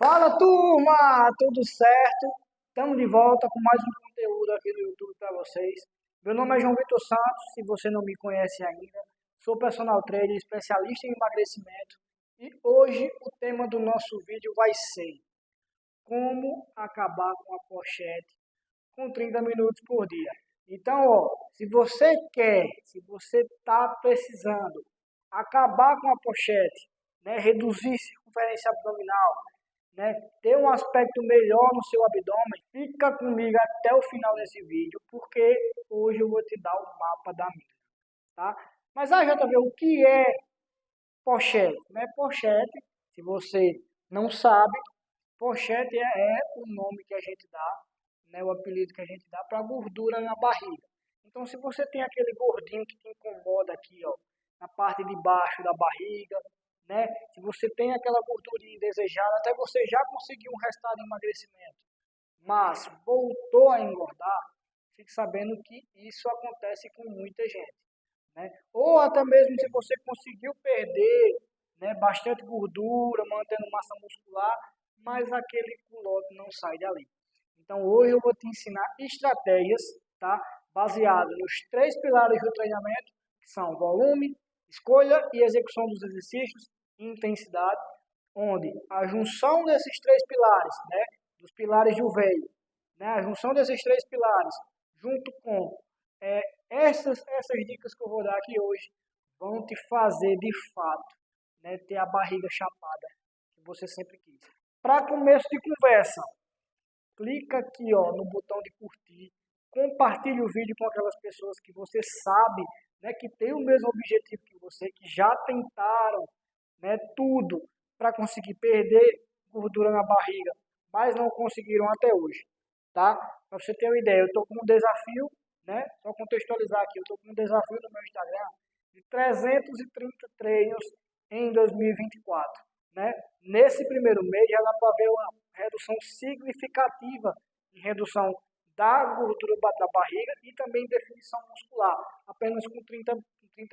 Fala turma, tudo certo? Estamos de volta com mais um conteúdo aqui no YouTube para vocês. Meu nome é João Vitor Santos, se você não me conhece ainda, sou personal trainer, especialista em emagrecimento e hoje o tema do nosso vídeo vai ser como acabar com a pochete com 30 minutos por dia. Então, se você quer, se você está precisando acabar com a pochete, né, reduzir circunferência abdominal, né, ter um aspecto melhor no seu abdômen, fica comigo até o final desse vídeo, porque hoje eu vou te dar o mapa da mina, tá? Mas aí, JV, o que é pochete? Né? Pochete, se você não sabe, pochete é o nome que a gente dá, né, o apelido que a gente dá para gordura na barriga. Então, se você tem aquele gordinho que te incomoda aqui, ó, na parte de baixo da barriga, né, se você tem aquela gordurinha indesejada, até você já conseguiu um resultado de emagrecimento, mas voltou a engordar, fique sabendo que isso acontece com muita gente, né? Ou até mesmo se você conseguiu perder, né, bastante gordura, mantendo massa muscular, mas aquele culote não sai dali. Então hoje eu vou te ensinar estratégias, tá? Baseadas nos três pilares do treinamento, que são volume, escolha e execução dos exercícios e intensidade, onde a junção desses três pilares, né, dos pilares do veio, né, a junção desses três pilares, junto com essas dicas que eu vou dar aqui hoje, vão te fazer de fato, né, ter a barriga chapada que você sempre quis. Para começo de conversa, clica aqui, no botão de curtir, compartilhe o vídeo com aquelas pessoas que você sabe, né, que tem o mesmo objetivo que você, que já tentaram, né, tudo para conseguir perder gordura na barriga, mas não conseguiram até hoje, tá? Para você ter uma ideia, eu estou com um desafio, né, só contextualizar aqui, eu estou com um desafio no meu Instagram de 330 treinos em 2024, né? Nesse primeiro mês já dá para ver uma redução significativa em redução da gordura da barriga e também definição muscular, apenas com 30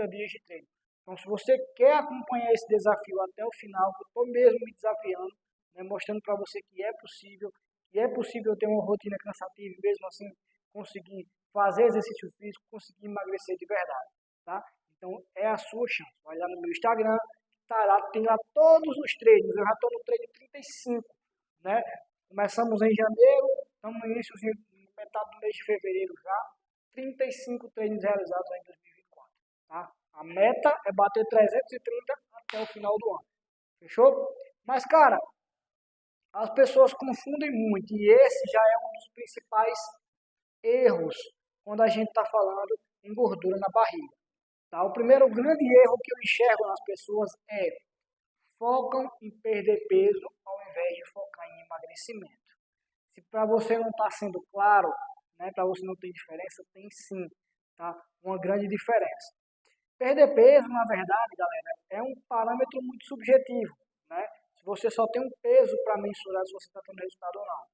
dias de treino. Então, se você quer acompanhar esse desafio até o final, eu estou mesmo me desafiando, né, mostrando para você que é possível ter uma rotina cansativa e mesmo assim conseguir fazer exercício físico, conseguir emagrecer de verdade, tá? Então, é a sua chance. Vai lá no meu Instagram, tá lá, tem lá todos os treinos. Eu já estou no treino 35, né? Começamos em janeiro, estamos no início, metade do mês de fevereiro já. 35 treinos realizados em 2024, tá? A meta é bater 330 até o final do ano. Fechou? Mas, cara, as pessoas confundem muito e esse já é um dos principais erros quando a gente está falando em gordura na barriga. Tá? O primeiro grande erro que eu enxergo nas pessoas é focam em perder peso ao invés de focar em emagrecimento. Se para você não está sendo claro, né, para você não tem diferença, tem sim, tá? Uma grande diferença. Perder peso, na verdade, galera, é um parâmetro muito subjetivo, né? Se você só tem um peso para mensurar se você está tendo resultado ou não.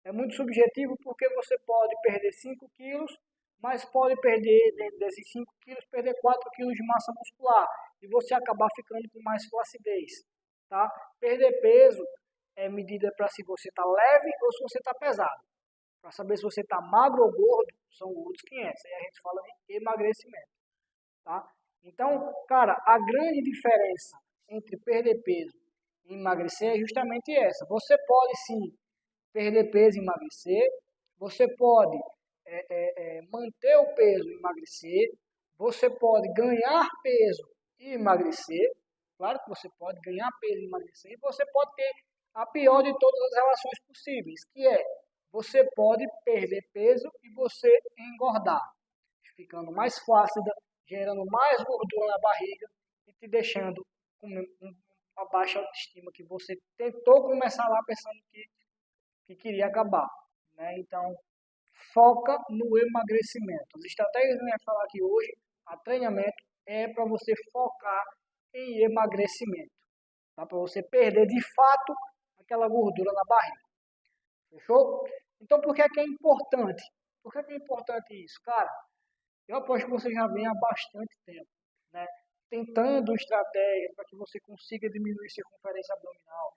É muito subjetivo porque você pode perder 5 quilos, mas pode perder, dentro desses 5 quilos, perder 4 quilos de massa muscular e você acabar ficando com mais flacidez, tá? Perder peso é medida para se você está leve ou se você está pesado. Para saber se você está magro ou gordo, são outros 500. Aí a gente fala de emagrecimento, tá? Então, cara, a grande diferença entre perder peso e emagrecer é justamente essa. Você pode sim perder peso e emagrecer, você pode manter o peso e emagrecer, você pode ganhar peso e emagrecer, claro que você pode ganhar peso e emagrecer, e você pode ter a pior de todas as relações possíveis, que é você pode perder peso e você engordar, ficando mais flácida, gerando mais gordura na barriga e te deixando com uma baixa autoestima que você tentou começar lá pensando que queria acabar, né? Então, foca no emagrecimento. As estratégias que eu ia falar aqui hoje, a treinamento, é para você focar em emagrecimento, tá? Para você perder de fato aquela gordura na barriga. Fechou? Então, por que é importante? Por que é importante isso? Cara, eu aposto que você já vem há bastante tempo, né? Tentando estratégias para que você consiga diminuir circunferência abdominal,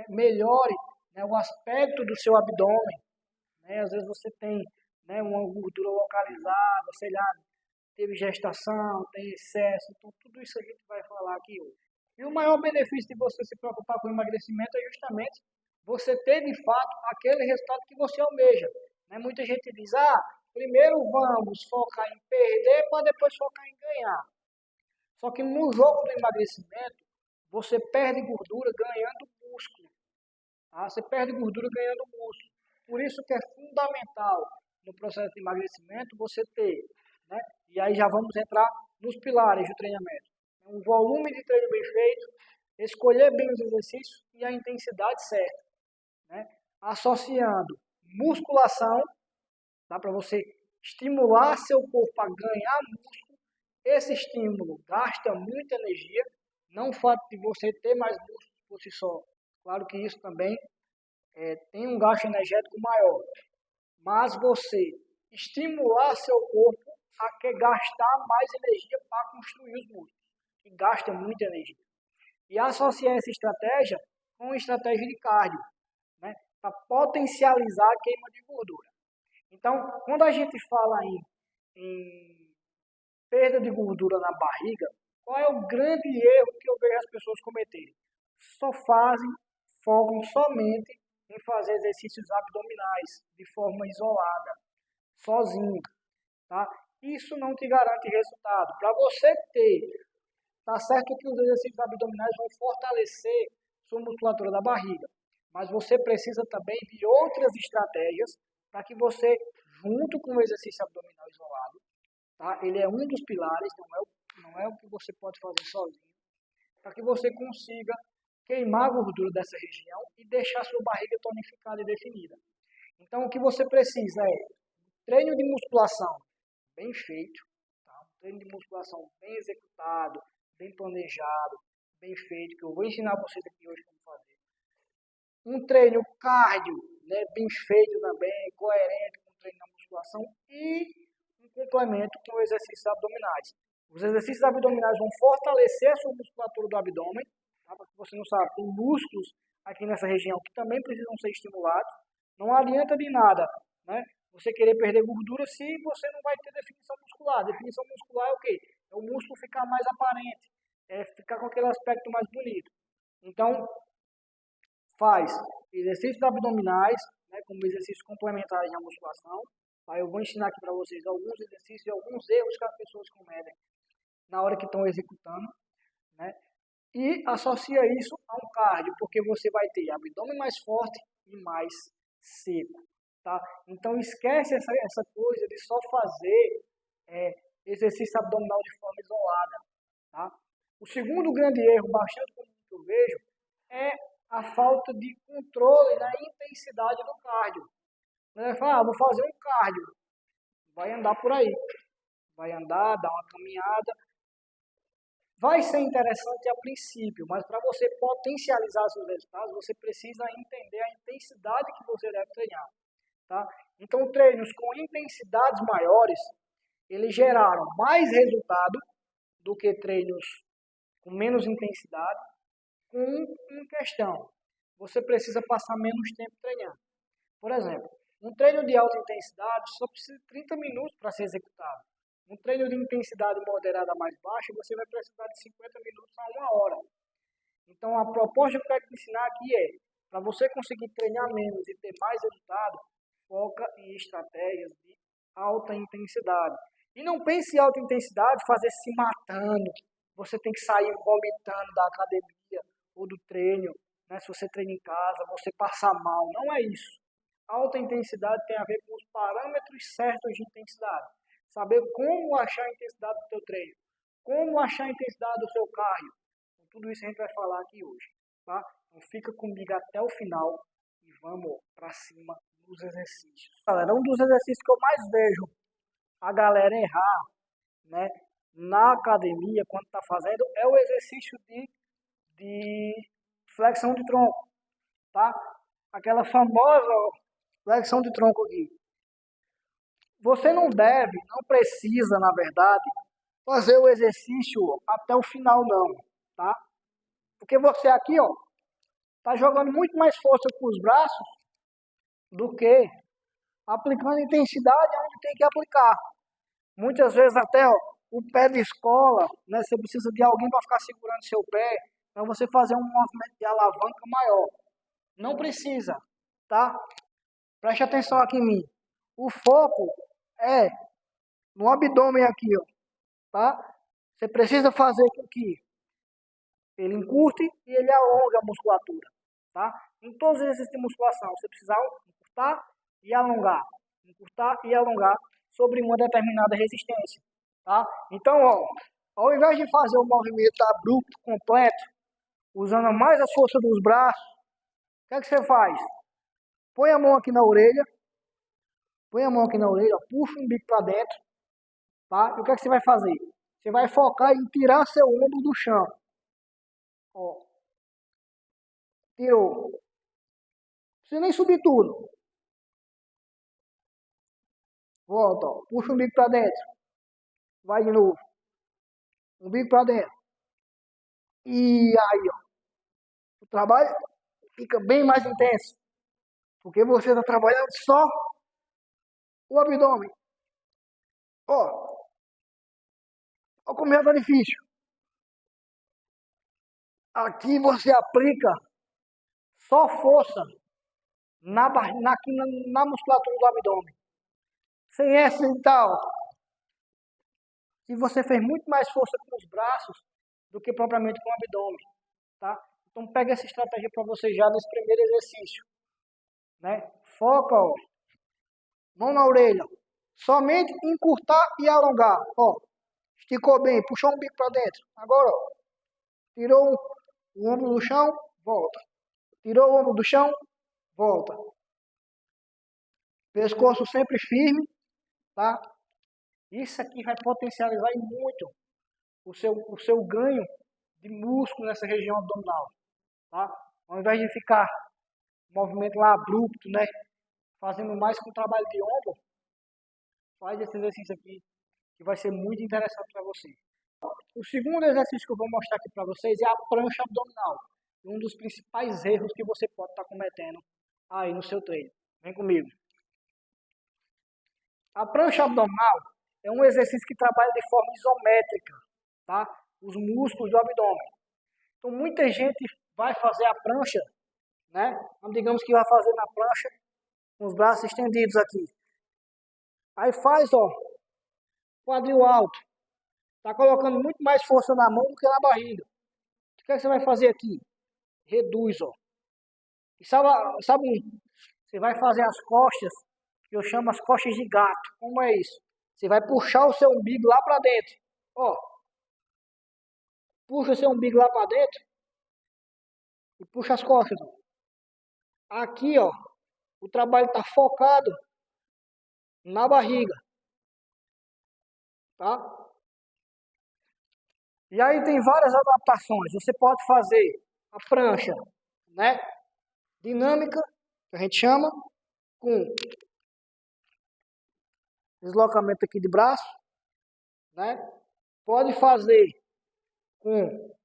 melhore, né, o aspecto do seu abdômen. Né? Às vezes você tem, né, uma gordura localizada, sei lá, teve gestação, tem excesso, então tudo isso a gente vai falar aqui hoje. E o maior benefício de você se preocupar com o emagrecimento é justamente você ter de fato aquele resultado que você almeja. Né? Muita gente diz, primeiro vamos focar em perder para depois focar em ganhar. Só que no jogo do emagrecimento, você perde gordura ganhando músculo. Tá? Você perde gordura ganhando músculo. Por isso que é fundamental no processo de emagrecimento você ter, né? E aí já vamos entrar nos pilares do treinamento. Um volume de treino bem feito, escolher bem os exercícios e a intensidade certa. Né? Associando musculação, dá para você estimular seu corpo a ganhar músculo. Esse estímulo gasta muita energia, não o fato de você ter mais músculo por si só. Claro que isso também tem um gasto energético maior, mas você estimular seu corpo a que gastar mais energia para construir os músculos, que gasta muita energia. E associar essa estratégia com estratégia de cardio, né, para potencializar a queima de gordura. Então, quando a gente fala em perda de gordura na barriga, qual é o grande erro que eu vejo as pessoas cometerem? Só focam somente em fazer exercícios abdominais de forma isolada, sozinho, tá? Isso não te garante resultado. Para você ter, tá certo que os exercícios abdominais vão fortalecer sua musculatura da barriga, mas você precisa também de outras estratégias para que você, junto com o exercício abdominal isolado, tá? Ele é um dos pilares, não é o que você pode fazer sozinho, para que você consiga queimar a gordura dessa região e deixar sua barriga tonificada e definida. Então, o que você precisa é treino de musculação bem feito, tá? Um treino de musculação bem executado, bem planejado, bem feito, que eu vou ensinar vocês aqui hoje como fazer. Um treino cardio, né, bem feito também, coerente com o treino da musculação e um complemento com exercícios abdominais. Os exercícios abdominais vão fortalecer a sua musculatura do abdômen. Tá? Porque você não sabe, tem músculos aqui nessa região que também precisam ser estimulados. Não adianta de nada, né, você querer perder gordura se você não vai ter definição muscular. Definição muscular é o quê? É o músculo ficar mais aparente, ficar com aquele aspecto mais bonito. Então, faz exercícios abdominais, né, como exercícios complementares à musculação. Aí eu vou ensinar aqui para vocês alguns exercícios e alguns erros que as pessoas cometem na hora que estão executando, né? E associa isso a um cardio, porque você vai ter abdômen mais forte e mais seco, tá? Então esquece essa coisa de só fazer exercício abdominal de forma isolada, tá? O segundo grande erro, bastante comum que eu vejo, é a falta de controle na intensidade do cardio. Você fala, vou fazer um cardio, vai andar por aí, vai andar, dar uma caminhada. Vai ser interessante a princípio, mas para você potencializar seus resultados, você precisa entender a intensidade que você deve treinar. Tá? Então, treinos com intensidades maiores, eles geraram mais resultado do que treinos com menos intensidade, com uma questão. Você precisa passar menos tempo treinando. Por exemplo, um treino de alta intensidade só precisa de 30 minutos para ser executado. Um treino de intensidade moderada mais baixa, você vai precisar de 50 minutos a 1 hora. Então, a proposta que eu quero te ensinar aqui é, para você conseguir treinar menos e ter mais resultado, foca em estratégias de alta intensidade. E não pense em alta intensidade fazer se matando. Você tem que sair vomitando da academia ou do treino. Né? Se você treina em casa, você passa mal. Não é isso. Alta intensidade tem a ver com os parâmetros certos de intensidade. Saber como achar a intensidade do seu treino. Como achar a intensidade do seu cardio. Então, tudo isso a gente vai falar aqui hoje. Tá? Então fica comigo até o final e vamos para cima dos exercícios. Galera, um dos exercícios que eu mais vejo a galera errar, né, na academia, quando está fazendo, é o exercício de flexão de tronco. Tá? Aquela famosa flexão de tronco aqui. Você não deve, não precisa, na verdade, fazer o exercício até o final, não, tá? Porque você aqui, ó, está jogando muito mais força com os braços do que aplicando intensidade onde tem que aplicar. Muitas vezes até ó, o pé de escola, né, você precisa de alguém para ficar segurando seu pé, para você fazer um movimento de alavanca maior. Não precisa, tá? Preste atenção aqui em mim. O foco é no abdômen aqui, ó, tá? Você precisa fazer com que ele encurte e ele alongue a musculatura, tá? Em todos os exercícios de musculação, você precisa encurtar e alongar. Encurtar e alongar sobre uma determinada resistência, tá? Então, ó, ao invés de fazer o movimento abrupto, completo, usando mais a força dos braços, o que é que você faz? Põe a mão aqui na orelha, ó, puxa o umbigo para dentro, tá? E o que é que você vai fazer? Você vai focar em tirar seu ombro do chão. Ó, tirou. Não precisa nem subir tudo. Volta, ó. Puxa o umbigo para dentro. Vai de novo. Umbigo para dentro. E aí, ó. O trabalho fica bem mais intenso. Porque você está trabalhando só o abdômen. Ó. Ó como já tá difícil. Aqui você aplica só força na musculatura do abdômen. Sem essa e tal. E você fez muito mais força com os braços do que propriamente com o abdômen, tá? Então pega essa estratégia para você já nesse primeiro exercício, né? Foca, ó, mão na orelha, somente encurtar e alongar, ó. Esticou bem, puxou um bico para dentro. Agora, ó, tirou o ombro do chão, volta. Tirou o ombro do chão, volta. Pescoço sempre firme, tá? Isso aqui vai potencializar muito o seu ganho de músculo nessa região abdominal, tá? Ao invés de ficar um movimento lá abrupto, né? Fazendo mais com o trabalho de ombro, faz esse exercício aqui, que vai ser muito interessante para você. O segundo exercício que eu vou mostrar aqui para vocês é a prancha abdominal. Um dos principais erros que você pode estar cometendo aí no seu treino. Vem comigo. A prancha abdominal é um exercício que trabalha de forma isométrica, tá? Os músculos do abdômen. Então, muita gente vai fazer a prancha, né? Então, digamos que vai fazer na prancha com os braços estendidos aqui. Aí faz, ó, quadril alto. Tá colocando muito mais força na mão do que na barriga. O que é que você vai fazer aqui? Reduz, ó. E sabe, você vai fazer as costas, que eu chamo as costas de gato. Como é isso? Você vai puxar o seu umbigo lá para dentro. Ó. Puxa o seu umbigo lá para dentro e puxa as costas. Ó. Aqui, ó, o trabalho está focado na barriga. Tá? E aí tem várias adaptações. Você pode fazer a prancha, né? Dinâmica, que a gente chama, com deslocamento aqui de braço, né? Pode fazer com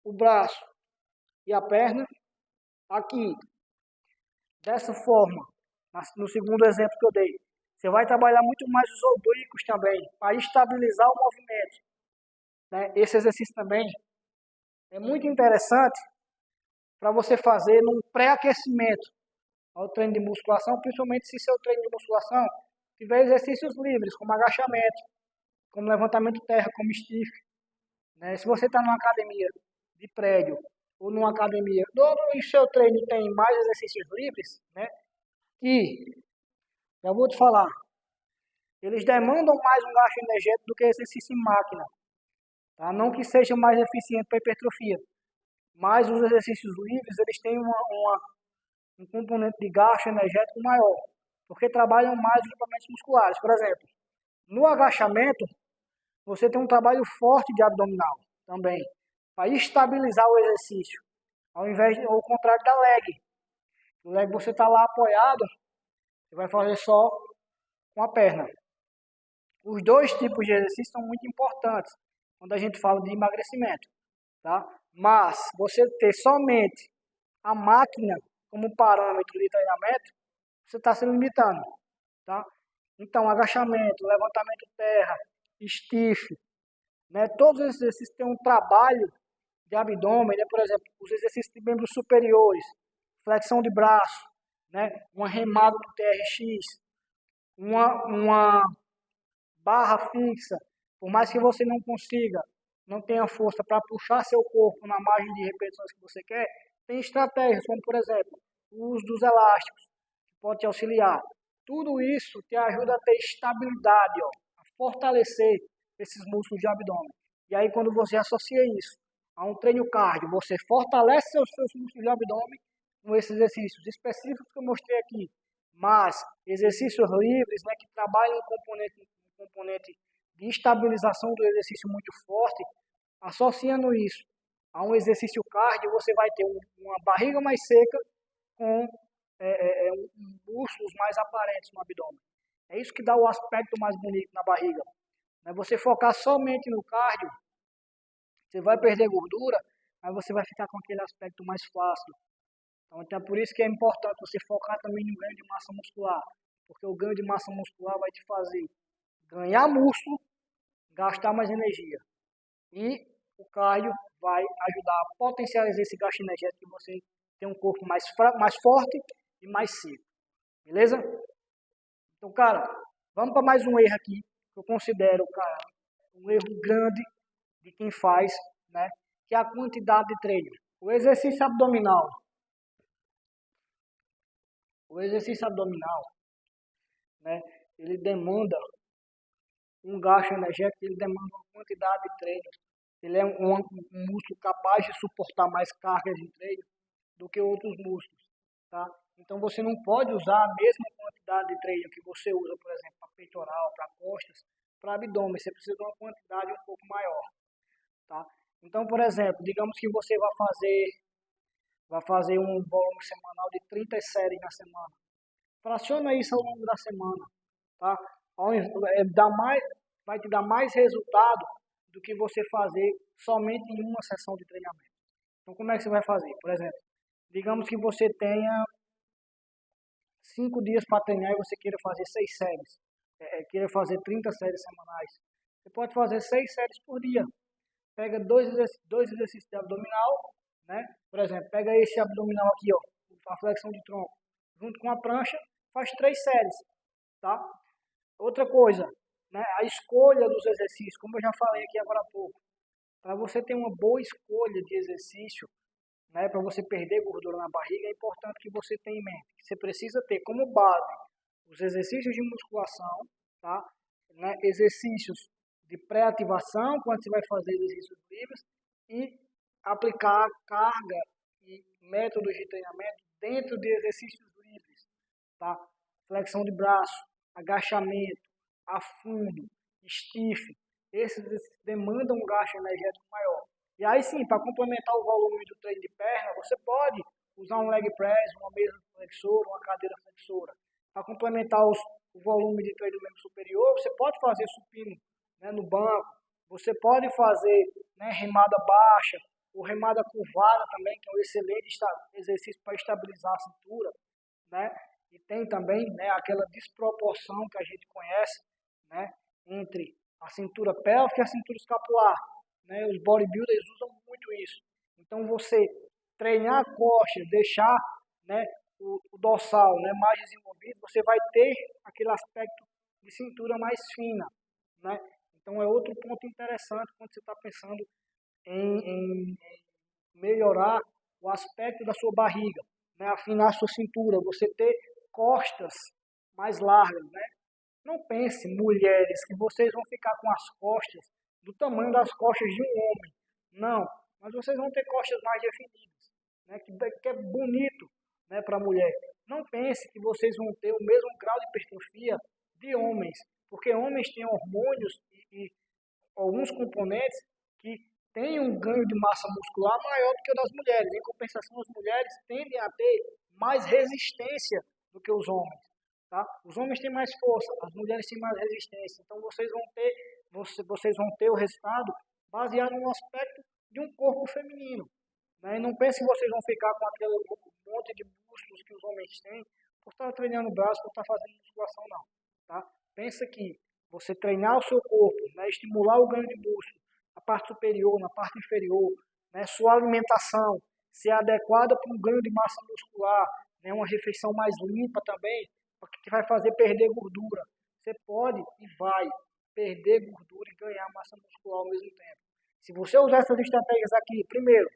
o braço e a perna. Aqui, dessa forma, no segundo exemplo que eu dei, você vai trabalhar muito mais os oblíquos também, para estabilizar o movimento. Né? Esse exercício também é muito interessante para você fazer num pré-aquecimento ao treino de musculação, principalmente se seu treino de musculação tiver exercícios livres, como agachamento, como levantamento terra, como stiff. Né? Se você está numa academia de prédio ou numa academia, e seu treino tem mais exercícios livres, né? E, já vou te falar, eles demandam mais um gasto energético do que exercício em máquina. Tá? Não que seja mais eficiente para hipertrofia, mas os exercícios livres eles têm um componente de gasto energético maior, porque trabalham mais os grupamentos musculares. Por exemplo, no agachamento, você tem um trabalho forte de abdominal também, para estabilizar o exercício, ao contrário da leg. O leg você está lá apoiado, você vai fazer só com a perna. Os dois tipos de exercício são muito importantes quando a gente fala de emagrecimento, tá? Mas você ter somente a máquina como parâmetro de treinamento, você está se limitando, tá? Então, agachamento, levantamento terra, stiff, né? Todos esses exercícios têm um trabalho de abdômen, né? Por exemplo, os exercícios de membros superiores, flexão de braço, né? Uma remada do TRX, uma barra fixa, por mais que você não consiga, não tenha força para puxar seu corpo na margem de repetições que você quer, tem estratégias, como por exemplo, o uso dos elásticos, que pode te auxiliar. Tudo isso te ajuda a ter estabilidade, ó, a fortalecer esses músculos de abdômen. E aí, quando você associa isso a um treino cardio, você fortalece seus músculos de abdômen com esses exercícios específicos que eu mostrei aqui, mas exercícios livres, né, que trabalham um componente de estabilização do exercício muito forte, associando isso a um exercício cardio, você vai ter uma barriga mais seca com músculos mais aparentes no abdômen. É isso que dá o aspecto mais bonito na barriga. Você focar somente no cardio, você vai perder gordura, mas você vai ficar com aquele aspecto mais flácido. Então é por isso que é importante você focar também no ganho de massa muscular, porque o ganho de massa muscular vai te fazer ganhar músculo, gastar mais energia. E o cardio vai ajudar a potencializar esse gasto energético e você ter um corpo mais forte e mais seco. Beleza? Então, cara, vamos para mais um erro aqui, que eu considero, cara, um erro grande de quem faz, né? Que é a quantidade de treino. O exercício abdominal. O exercício abdominal, né? Ele demanda um gasto energético, ele demanda uma quantidade de treino. Ele é um músculo capaz de suportar mais cargas de treino do que outros músculos, tá? Então você não pode usar a mesma quantidade de treino que você usa, por exemplo, para peitoral, para costas, para abdômen. Você precisa de uma quantidade um pouco maior, tá? Então, por exemplo, digamos que você vai fazer um volume semanal de 30 séries na semana. Fraciona isso ao longo da semana, tá? Vai te dar mais resultado do que você fazer somente em uma sessão de treinamento. Então, como é que você vai fazer? Por exemplo, digamos que você tenha 5 dias para treinar e você queira fazer 6 séries, queira fazer 30 séries semanais. Você pode fazer 6 séries por dia. Pega dois exercícios de abdominal, né? Por exemplo, pega esse abdominal aqui, ó, a flexão de tronco, junto com a prancha, faz 3 séries, tá? Outra coisa, né? A escolha dos exercícios, como eu já falei aqui agora há pouco. Para você ter uma boa escolha de exercício, né, para você perder gordura na barriga, é importante que você tenha em mente que você precisa ter como base os exercícios de musculação, tá? Né, exercícios de pré-ativação, quando você vai fazer exercícios livres, e aplicar carga e métodos de treinamento dentro de exercícios livres, tá? Flexão de braço, agachamento, afundo, stiff, esses demandam um gasto energético maior. E aí sim, para complementar o volume do treino de perna, você pode usar um leg press, uma mesa flexora, uma cadeira flexora. Para complementar o volume de treino do membro superior, você pode fazer supino, né, no banco, você pode fazer, né, remada baixa, ou remada curvada também, que é um excelente exercício para estabilizar a cintura, né? E tem também, né, aquela desproporção que a gente conhece, né, entre a cintura pélvica e a cintura escapular, né? Os bodybuilders usam muito isso. Então você treinar a coxa, deixar, né, o dorsal, né, mais desenvolvido, você vai ter aquele aspecto de cintura mais fina, né? Então é outro ponto interessante quando você está pensando em melhorar o aspecto da sua barriga, né? Afinar a sua cintura, você ter costas mais largas, né? Não pense, mulheres, que vocês vão ficar com as costas do tamanho das costas de um homem. Não, mas vocês vão ter costas mais definidas, né? Que é bonito, né, para a mulher. Não pense que vocês vão ter o mesmo grau de hipertrofia de homens, porque homens têm hormônios e alguns componentes que têm um ganho de massa muscular maior do que o das mulheres. Em compensação, as mulheres tendem a ter mais resistência do que os homens. Tá? Os homens têm mais força, as mulheres têm mais resistência. Então vocês vão ter o resultado baseado no aspecto de um corpo feminino, Né? E não pense que vocês vão ficar com aquele monte de músculos que os homens têm por estar treinando o braço, por estar fazendo musculação, não. Tá? Pensa que você treinar o seu corpo, né, estimular o ganho de músculo, na parte superior, na parte inferior, né, sua alimentação ser adequada para um ganho de massa muscular, né, uma refeição mais limpa também, que vai fazer perder gordura. Você pode e vai perder gordura e ganhar massa muscular ao mesmo tempo. Se você usar essas estratégias aqui, primeiro,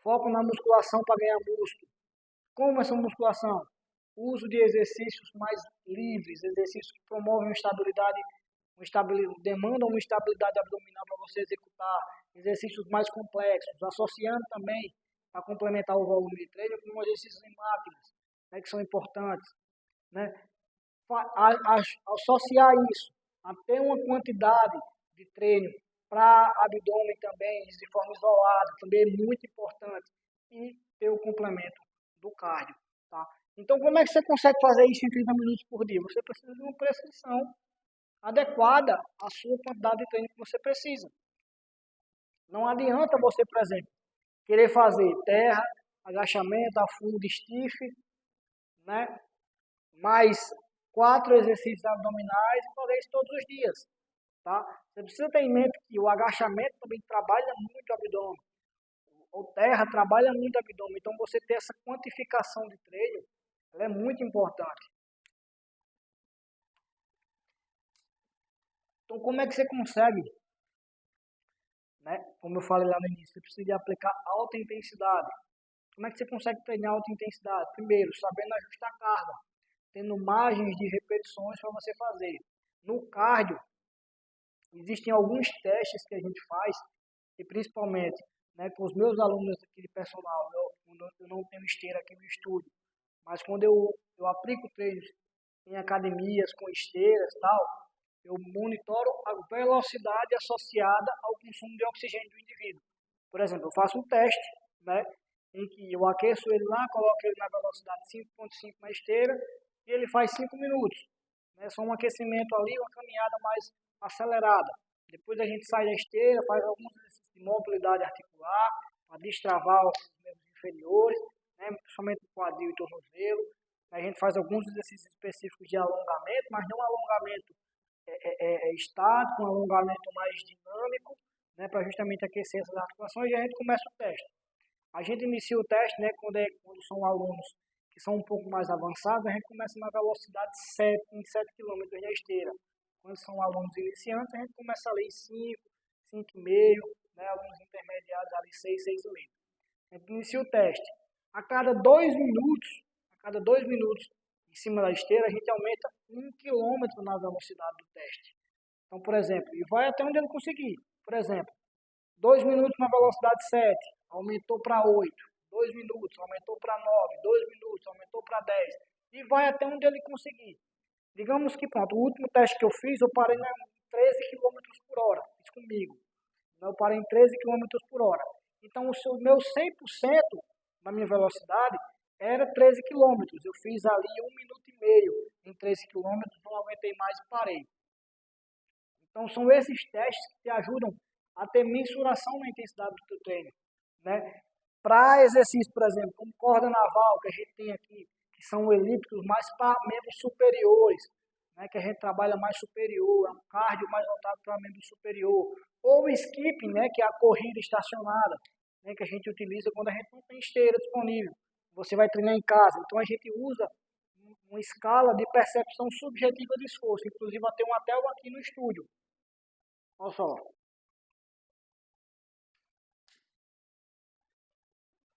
foco na musculação para ganhar músculo. Como essa musculação? Uso de exercícios mais livres, exercícios que promovem demandam uma estabilidade abdominal para você executar, exercícios mais complexos, associando também, para complementar o volume de treino, com exercícios em máquinas, né, que são importantes. Né? Associar isso a ter uma quantidade de treino para abdômen também, de forma isolada, também é muito importante. E ter o complemento do cardio. Tá? Então, como é que você consegue fazer isso em 30 minutos por dia? Você precisa de uma prescrição adequada à sua quantidade de treino que você precisa. Não adianta você, por exemplo, querer fazer terra, agachamento, a fundo, stiff, né? Mais 4 exercícios abdominais e fazer isso todos os dias. Tá? Você precisa ter em mente que o agachamento também trabalha muito o abdômen. O terra trabalha muito o abdômen. Então, você ter essa quantificação de treino, ela é muito importante. Então, como é que você consegue? Né? Como eu falei lá no início, você precisa aplicar alta intensidade. Como é que você consegue treinar alta intensidade? Primeiro, sabendo ajustar a carga, tendo margens de repetições para você fazer. No cardio, existem alguns testes que a gente faz, e principalmente, né, com os meus alunos aqui de personal, eu não tenho esteira aqui no estúdio, mas quando eu aplico treinos em academias com esteiras e tal, eu monitoro a velocidade associada ao consumo de oxigênio do indivíduo. Por exemplo, eu faço um teste, né, em que eu aqueço ele lá, coloco ele na velocidade 5.5 na esteira e ele faz 5 minutos. Né, só um aquecimento ali, uma caminhada mais acelerada. Depois a gente sai da esteira, faz alguns exercícios de mobilidade articular, para destravar os membros inferiores, né, principalmente o quadril e tornozelo. A gente faz alguns exercícios específicos de alongamento, mas não alongamento estático, um alongamento mais dinâmico, né, para justamente aquecer essas articulações, e a gente começa o teste. A gente inicia o teste, né, quando são alunos que são um pouco mais avançados, a gente começa na velocidade 7, em 7 km na esteira. Quando são alunos iniciantes, a gente começa ali em 5, 5,5, né, alunos intermediários ali 6, 6,5. A gente inicia o teste. A cada 2 minutos, em cima da esteira, a gente aumenta 1 km na velocidade do teste. Então, por exemplo, e vai até onde ele conseguir. Por exemplo, 2 minutos na velocidade 7, aumentou para 8. 2 minutos, aumentou para 9. 2 minutos, aumentou para 10. E vai até onde ele conseguir. Digamos que, pronto, o último teste que eu fiz, eu parei em 13 km por hora. Fiz comigo. Eu parei em 13 km por hora. Então, o meu 100% na minha velocidade era 13 km. Eu fiz ali 1 minuto e meio em 13 km, não aguentei mais e parei. Então, são esses testes que te ajudam a ter mensuração na intensidade do teu treino. Né? Para exercício, por exemplo, como corda naval, que a gente tem aqui, que são elípticos mais para membros superiores, né? Que a gente trabalha mais superior, é um cardio mais voltado para membro superior. Ou o skipping, né? Que é a corrida estacionada, né? Que a gente utiliza quando a gente não tem esteira disponível. Você vai treinar em casa. Então, a gente usa uma escala de percepção subjetiva de esforço. Inclusive, eu tenho uma tela aqui no estúdio. Olha só.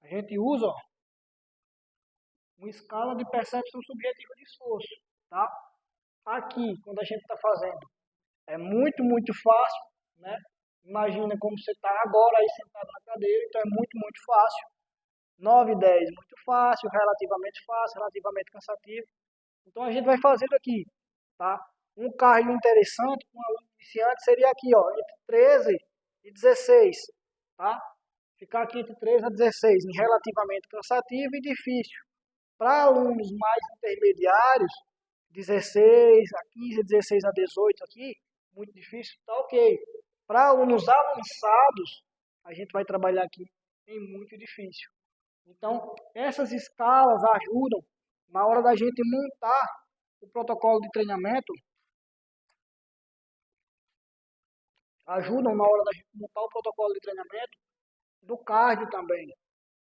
A gente usa uma escala de percepção subjetiva de esforço. Tá? Aqui, quando a gente está fazendo, é muito, muito fácil. Né? Imagina como você está agora aí sentado na cadeira. Então, é muito, muito fácil. 9 e 10, muito fácil, relativamente cansativo. Então, a gente vai fazendo aqui. Tá? Um cardio interessante com um aluno iniciante seria aqui, ó, entre 13 e 16, tá? Ficar aqui entre 13 a 16, em relativamente cansativo e difícil. Para alunos mais intermediários, 16 a 15, 16 a 18 aqui, muito difícil, tá ok. Para alunos avançados, a gente vai trabalhar aqui em muito difícil. Então, essas escalas ajudam na hora da gente montar o protocolo de treinamento, ajudam na hora da gente montar o protocolo de treinamento do cardio também,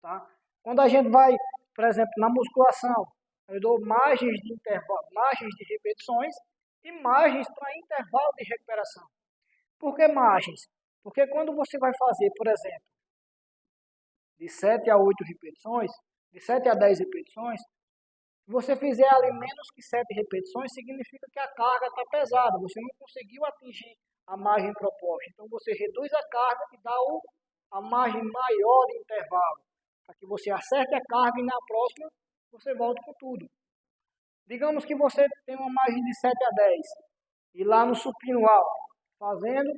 tá? Quando a gente vai, por exemplo, na musculação, eu dou margens de intervalo, margens de repetições e margens para intervalo de recuperação. Por que margens? Porque quando você vai fazer, por exemplo, de 7 a 8 repetições, de 7 a 10 repetições, se você fizer ali menos que 7 repetições, significa que a carga está pesada, você não conseguiu atingir a margem proposta. Então você reduz a carga e dá a margem maior de intervalo, para que você acerte a carga e na próxima você volta com tudo. Digamos que você tem uma margem de 7 a 10 e lá no supino alto, fazendo,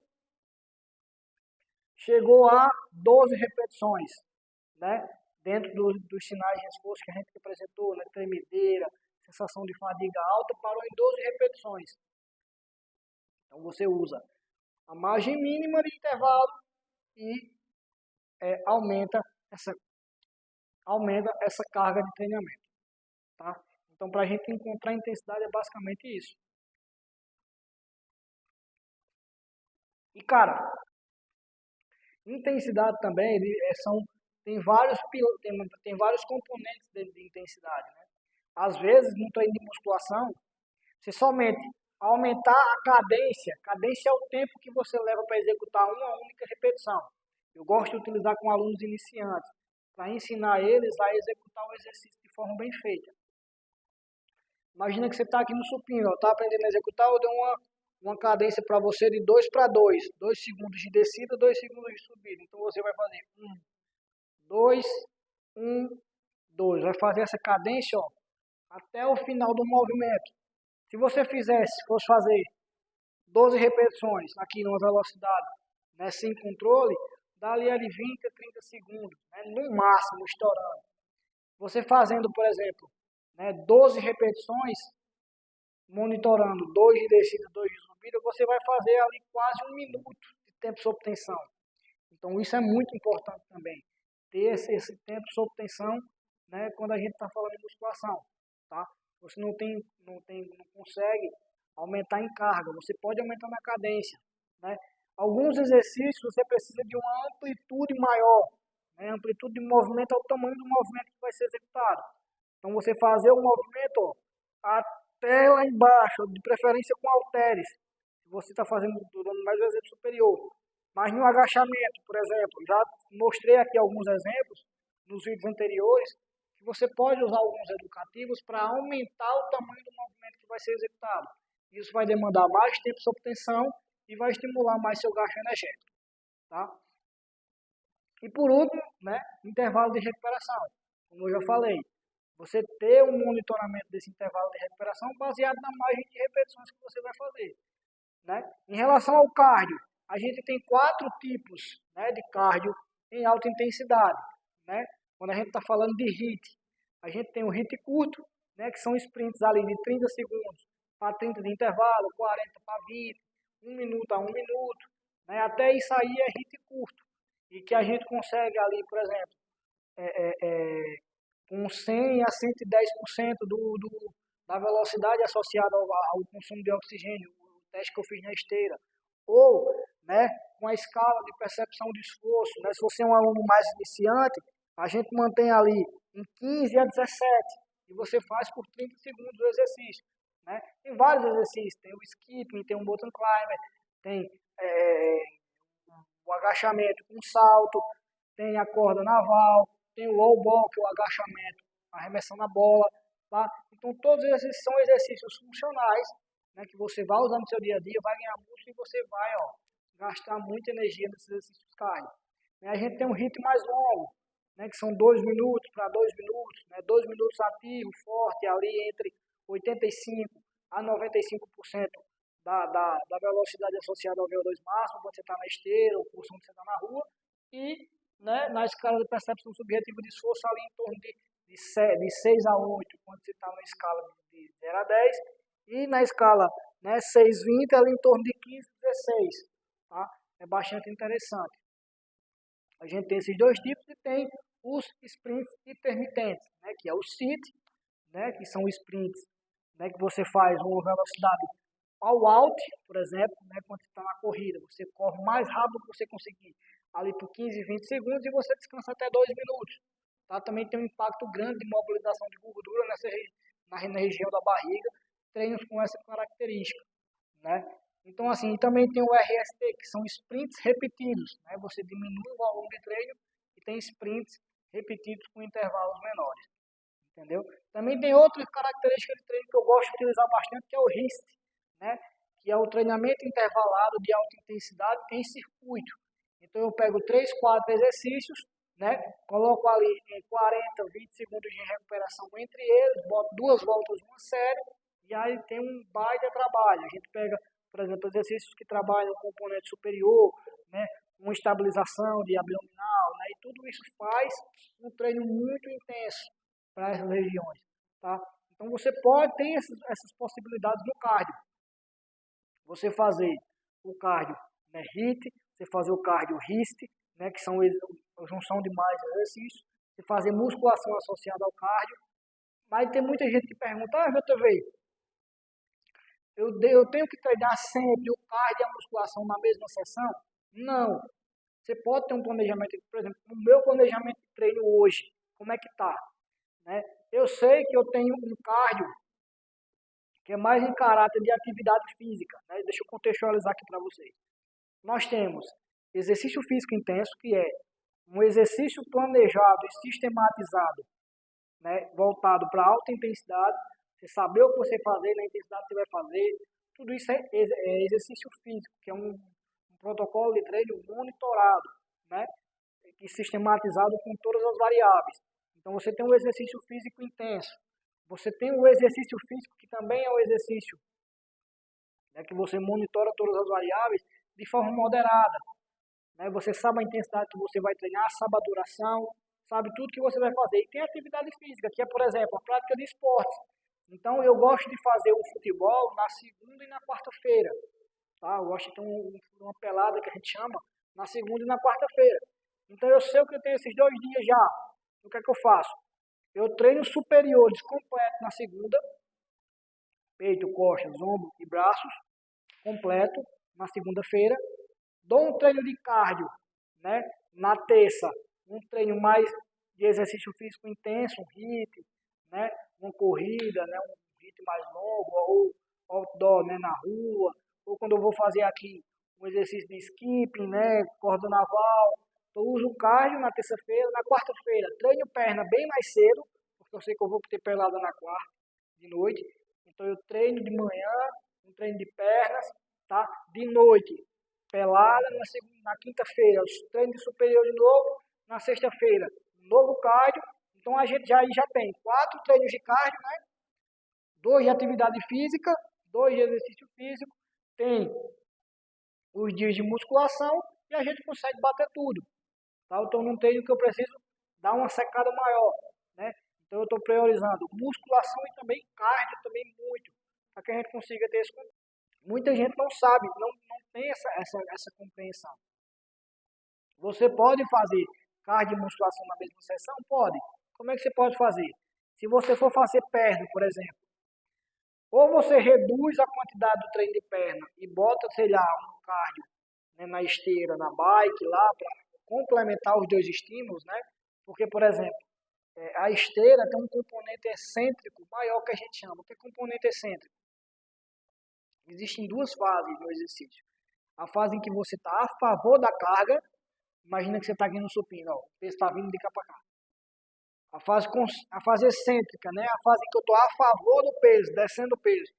chegou a 12 repetições, né? Dentro dos sinais de esforço que a gente apresentou, né? Tremedeira, sensação de fadiga alta, parou em 12 repetições. Então você usa a margem mínima de intervalo e aumenta essa carga de treinamento, tá? Então, para a gente encontrar intensidade é basicamente isso. E, cara, intensidade também, tem vários componentes de intensidade, né? Às vezes, no treino de musculação, você somente aumentar a cadência. Cadência é o tempo que você leva para executar uma única repetição. Eu gosto de utilizar com alunos iniciantes, para ensinar eles a executar o exercício de forma bem feita. Imagina que você está aqui no supino, está aprendendo a executar, eu dou uma cadência para você de 2 para 2. 2 segundos de descida, 2 segundos de subida. Então você vai fazer 1, 2, 1, 2. Vai fazer essa cadência ó, até o final do movimento. Se você fosse fazer 12 repetições aqui numa velocidade, né, sem controle, dali ali 20 a 30 segundos, né, no máximo, estourando. Você fazendo, por exemplo, né, 12 repetições, monitorando 2 de descida, 2 de subida, você vai fazer ali quase 1 minuto de tempo sob tensão. Então isso é muito importante também, ter esse tempo sob tensão, né, quando a gente está falando de musculação, tá? Você não consegue aumentar em carga, você pode aumentar na cadência, né? Alguns exercícios você precisa de uma amplitude maior, né? Amplitude de movimento é o tamanho do movimento que vai ser executado. Então você fazer o movimento ó, até lá embaixo, de preferência com halteres, se você está fazendo durante mais o exemplo superior. Mas no agachamento, por exemplo, já mostrei aqui alguns exemplos nos vídeos anteriores, que você pode usar alguns educativos para aumentar o tamanho do movimento que vai ser executado. Isso vai demandar mais tempo sob tensão e vai estimular mais seu gasto energético. Tá? E por último, né, intervalo de recuperação. Como eu já falei, você ter um monitoramento desse intervalo de recuperação baseado na margem de repetições que você vai fazer. Né? Em relação ao cardio, a gente tem 4 tipos, né, de cardio em alta intensidade. Né? Quando a gente está falando de HIIT, a gente tem o HIIT curto, né, que são sprints ali de 30 segundos para 30 de intervalo, 40 para 20, 1 minuto a 1 minuto. Né? Até isso aí é HIIT curto. E que a gente consegue ali, por exemplo, com 100 a 110% da velocidade associada ao consumo de oxigênio, o teste que eu fiz na esteira, ou né, com a escala de percepção de esforço. Né, se você é um aluno mais iniciante, a gente mantém ali em 15 a 17 e você faz por 30 segundos o exercício. Né? Tem vários exercícios, tem o skipping, tem o mountain climber, tem o agachamento com salto, tem a corda naval, tem o low ball, que é o agachamento, arremessando a bola. Tá? Então, todos esses são exercícios funcionais, né, que você vai usar no seu dia a dia, vai ganhar músculo e você vai gastar muita energia nesses exercícios cardio. A gente tem um ritmo mais longo, né, que são 2 minutos para 2 minutos, né, 2 minutos ativo, forte, ali entre 85% a 95% da velocidade associada ao VO2 máximo, quando você está na esteira, ou quando você está na rua, e né, na escala de percepção subjetiva de esforço ali em torno de 6 a 8, quando você está na escala de 0 a 10, e na escala né, 6-20 ali em torno de 15 a 16. Tá? É bastante interessante. A gente tem esses dois tipos e tem os sprints intermitentes, né, que é o CIT, né, que são sprints, né, que você faz uma velocidade ao out, por exemplo, né, quando você está na corrida, você corre o mais rápido que você conseguir, ali por 15, 20 segundos e você descansa até 2 minutos. Tá? Também tem um impacto grande de mobilização de gordura na região da barriga, treinos com essa característica, né? Então, assim, também tem o RST, que são sprints repetidos, né? Você diminui o volume de treino e tem sprints repetidos com intervalos menores, entendeu? Também tem outra característica de treino que eu gosto de utilizar bastante, que é o HIIT, né? Que é o treinamento intervalado de alta intensidade em circuito. Então, eu pego 3, 4 exercícios, né? Coloco ali em 40, 20 segundos de recuperação entre eles, boto 2 voltas uma série, e aí tem um baita trabalho. A gente pega, por exemplo, exercícios que trabalham o componente superior, né? Uma estabilização de abdominal, né? E tudo isso faz um treino muito intenso para as regiões, tá? Então você pode ter essas possibilidades no cardio. Você fazer o cardio, né, HIIT, você fazer o cardio RIST, né, que são a junção de mais exercícios, você fazer musculação associada ao cardio. Mas tem muita gente que pergunta, VTV, eu tenho que treinar sempre o cardio e a musculação na mesma sessão? Não. Você pode ter um planejamento, por exemplo, o meu planejamento de treino hoje, como é que tá? Né? Eu sei que eu tenho um cardio que é mais em caráter de atividade física. Né? Deixa eu contextualizar aqui para vocês. Nós temos exercício físico intenso, que é um exercício planejado e sistematizado, né? Voltado para alta intensidade. Você saber o que você fazer, na intensidade que você vai fazer. Tudo isso é exercício físico, que é um protocolo de treino monitorado, né? E sistematizado com todas as variáveis. Então você tem um exercício físico intenso. Você tem o exercício físico, que também é um exercício, né, que você monitora todas as variáveis de forma moderada. Né? Você sabe a intensidade que você vai treinar, sabe a duração, sabe tudo que você vai fazer. E tem atividade física, que é, por exemplo, a prática de esportes. Então eu gosto de fazer o futebol na segunda e na quarta-feira. Tá? Eu gosto de ter uma pelada que a gente chama na segunda e na quarta-feira. Então eu sei que eu tenho esses 2 dias já. O que é que eu faço? Eu treino superiores completo na segunda, peito, costas, ombro e braços, completo na segunda-feira. Dou um treino de cardio, né? Na terça, um treino mais de exercício físico intenso, um HIIT, né? Uma corrida, né? Um HIIT mais longo, ou outdoor, né? Na rua, ou quando eu vou fazer aqui um exercício de skipping, né? Corda naval. Eu uso o cardio na terça-feira. Na quarta-feira, treino perna bem mais cedo, porque eu sei que eu vou ter pelada na quarta, de noite. Então eu treino de manhã, um treino de pernas, tá? De noite, pelada, na quinta-feira, os treinos superior de novo, na sexta-feira, novo cardio. Então a gente já tem 4 treinos de cardio, né? 2 de atividade física, 2 de exercício físico, tem os dias de musculação e a gente consegue bater tudo. Tá? Então não tenho que eu preciso dar uma secada maior, né? Então eu estou priorizando musculação e também cardio também muito, para que a gente consiga ter esse controle. Muita gente não sabe, não tem essa compreensão. Você pode fazer cardio e musculação na mesma sessão? Pode. Como é que você pode fazer? Se você for fazer perna, por exemplo, ou você reduz a quantidade do treino de perna e bota, sei lá, um cardio, né, na esteira, na bike lá, para complementar os 2 estímulos, né? Porque, por exemplo, a esteira tem um componente excêntrico maior que a gente chama. O que é componente excêntrico? Existem 2 fases no exercício. A fase em que você está a favor da carga, imagina que você está aqui no supino, ó, o peso está vindo de cá para cá. A fase excêntrica, né? A fase em que eu estou a favor do peso, descendo o peso.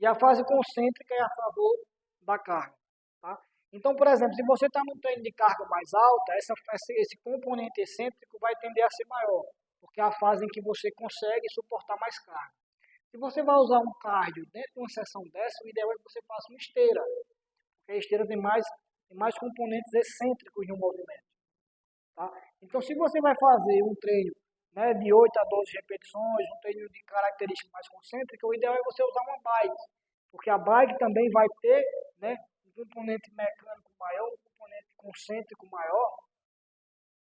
E a fase concêntrica é a favor da carga. Tá? Então, por exemplo, se você está num treino de carga mais alta, esse componente excêntrico vai tender a ser maior, porque é a fase em que você consegue suportar mais carga. Se você vai usar um cardio dentro de uma sessão dessa, o ideal é que você faça uma esteira, porque a esteira tem mais componentes excêntricos no movimento. Tá? Então, se você vai fazer um treino, né, de 8 a 12 repetições, um treino de característica mais concêntrica, o ideal é você usar uma bike, porque a bike também vai ter, né, um componente mecânico maior, um componente concêntrico maior,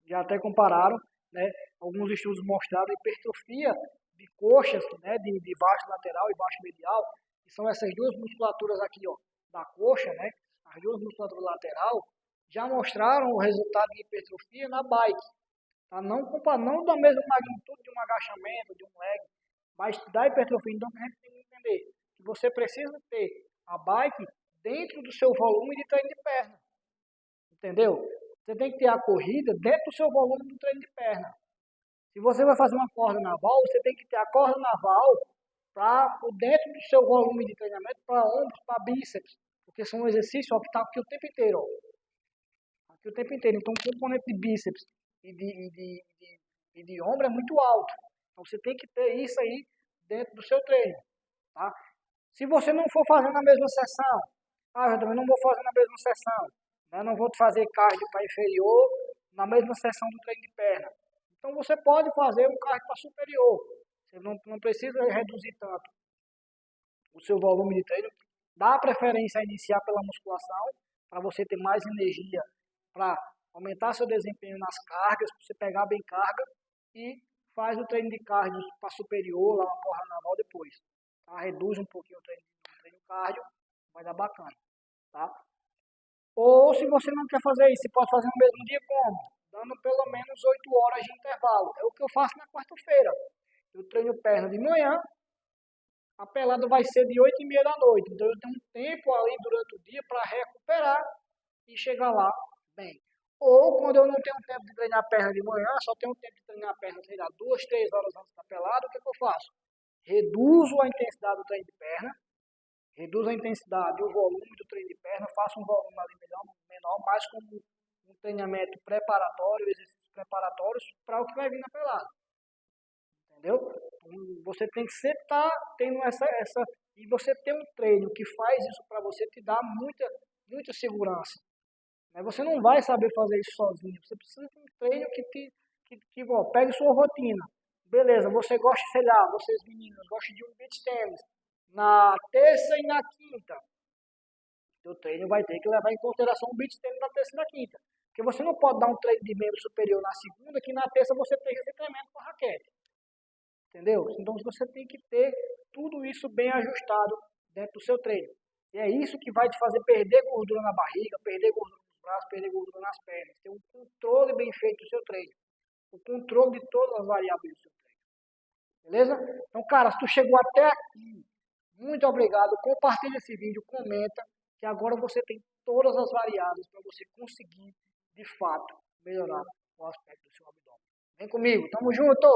Já até compararam, né? Alguns estudos mostraram a hipertrofia de coxas, né? De baixo lateral e baixo medial, que são essas duas musculaturas aqui, ó, da coxa, né? As duas musculaturas lateral, já mostraram o resultado de hipertrofia na bike. Tá? Não da mesma magnitude de um agachamento, de um leg, mas da hipertrofia. Então, a gente tem que entender que você precisa ter a bike dentro do seu volume de treino de perna. Entendeu? Você tem que ter a corrida dentro do seu volume do treino de perna. Se você vai fazer uma corda naval, você tem que ter a corda naval para dentro do seu volume de treinamento para ombros, para bíceps, porque são um exercício ó, que está aqui o tempo inteiro. Ó. Aqui o tempo inteiro. Então, o componente de bíceps e de ombro é muito alto. Então, você tem que ter isso aí dentro do seu treino. Tá? Se você não for fazer na mesma sessão, eu também não vou fazer na mesma sessão. Né? Não vou fazer cardio para inferior na mesma sessão do treino de perna. Então você pode fazer um cardio para superior. Você não precisa reduzir tanto o seu volume de treino. Dá preferência a iniciar pela musculação, para você ter mais energia, para aumentar seu desempenho nas cargas, para você pegar bem carga, e faz o treino de cardio para superior, lá uma corda naval depois. Tá? Reduz um pouquinho o treino cardio, vai dar bacana. Tá? Ou se você não quer fazer isso, você pode fazer no mesmo dia como? Dando pelo menos 8 horas de intervalo. É o que eu faço na quarta-feira. Eu treino perna de manhã, a pelada vai ser de 8h30 da noite. Então eu tenho um tempo ali durante o dia para recuperar e chegar lá bem. Ou quando eu não tenho tempo de treinar perna de manhã, só tenho tempo de treinar perna, sei lá, 2, 3 horas antes da pelada, o que eu faço? Reduzo a intensidade do treino de perna, reduzo a intensidade e o volume do treino de perna, faço um volume ali menor, mais como um treinamento preparatório, exercícios preparatórios para o que vai vir na pelada. Entendeu? Você tem que sempre estar tendo essa. E você ter um treino que faz isso para você te dá muita segurança. Você não vai saber fazer isso sozinho. Você precisa de um treino que pegue sua rotina. Beleza, você gosta, sei lá, vocês meninos gostam de um beach tennis na terça e na quinta. O treino vai ter que levar em consideração o beach tennis na terça e na quinta. Porque você não pode dar um treino de membro superior na segunda, que na terça você tem esse treinamento com a raquete. Entendeu? Então você tem que ter tudo isso bem ajustado dentro do seu treino. E é isso que vai te fazer perder gordura na barriga, perder gordura nos braços, perder gordura nas pernas. Ter um controle bem feito do seu treino. O controle de todas as variáveis do seu treino. Beleza? Então, cara, se tu chegou até aqui, muito obrigado. Compartilha esse vídeo, comenta, que agora você tem todas as variáveis para você conseguir, de fato, melhorar o aspecto do seu abdômen. Vem comigo, tamo junto!